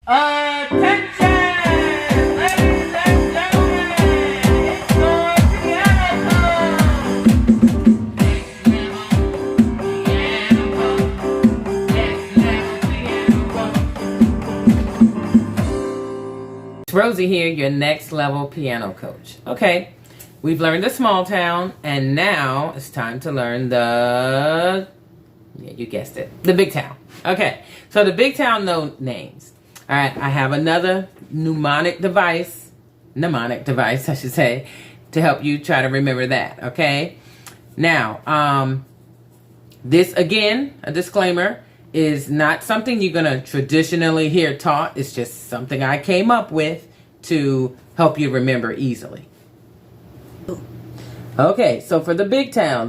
Attention, ladies and gentlemen, it's your piano club. Next level piano club. Next level piano club. It's Rosie here, your next level piano coach. Okay, we've learned the small town, and now it's time to learn the, yeah, you guessed it, the big town. Okay, so the big town names. All right, I have another mnemonic device, I should say, to help you try to remember that, okay? Now, this, again, a disclaimer, is not something you're going to traditionally hear taught. It's just something I came up with to help you remember easily. Okay, so for the big town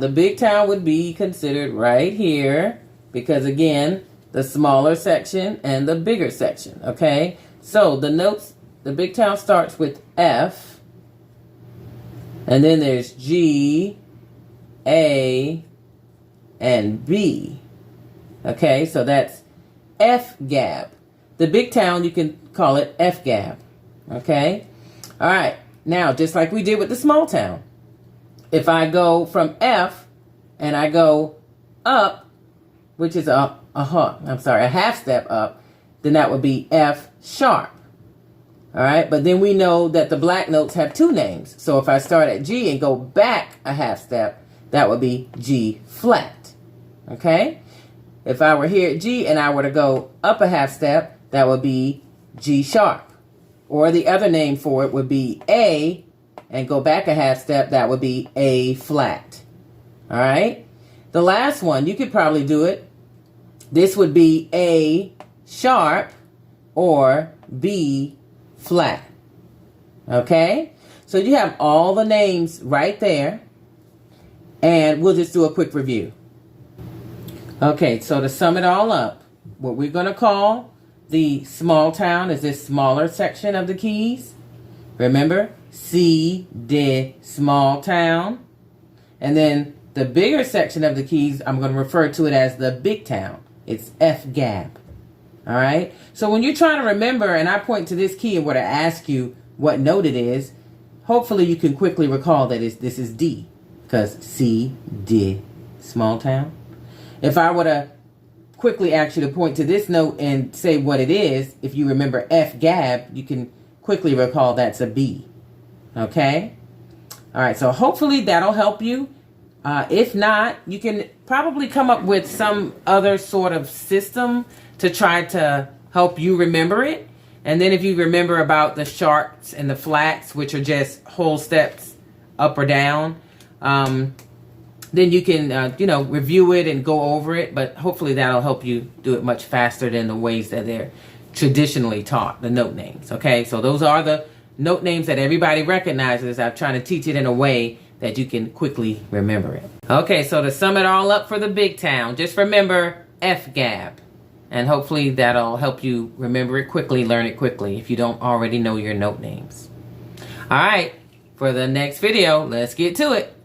would be considered right here because, again, the smaller section and the bigger section, okay? So the notes, the big town starts with F, and then there's G, A, and B. Okay, so that's F gap. The big town, you can call it F gap, okay? All right, now just like we did with the small town, if I go from F and I go up, which is a half step up, then that would be F sharp. All right, but then we know that the black notes have two names. So if I start at G and go back a half step, that would be G flat. Okay? If I were here at G and I were to go up a half step, that would be G sharp. Or the other name for it would be A, and go back a half step, that would be A flat. All right? The last one, you could probably do it. This would be A sharp or B flat. Okay? So you have all the names right there. And we'll just do a quick review. Okay, so to sum it all up, what we're going to call the small town is this smaller section of the keys. Remember, C, D, small town. And then the bigger section of the keys, I'm going to refer to it as the big town. It's F gap. All right. So when you're trying to remember, and I point to this key and were to ask you what note it is, hopefully you can quickly recall that this is D, because C, D, small town. If I were to quickly ask you to point to this note and say what it is, if you remember F gap, you can quickly recall that's a B. Okay. All right. So hopefully that'll help you. If not, you can probably come up with some other sort of system to try to help you remember it. And then if you remember about the sharps and the flats, which are just whole steps up or down, then you can, review it and go over it. But hopefully that'll help you do it much faster than the ways that they're traditionally taught, the note names. Okay, so those are the note names that everybody recognizes. I'm trying to teach it in a way that you can quickly remember it. Okay, so to sum it all up for the big town, just remember F gap. And hopefully that'll help you remember it quickly, learn it quickly if you don't already know your note names. All right, for the next video, let's get to it.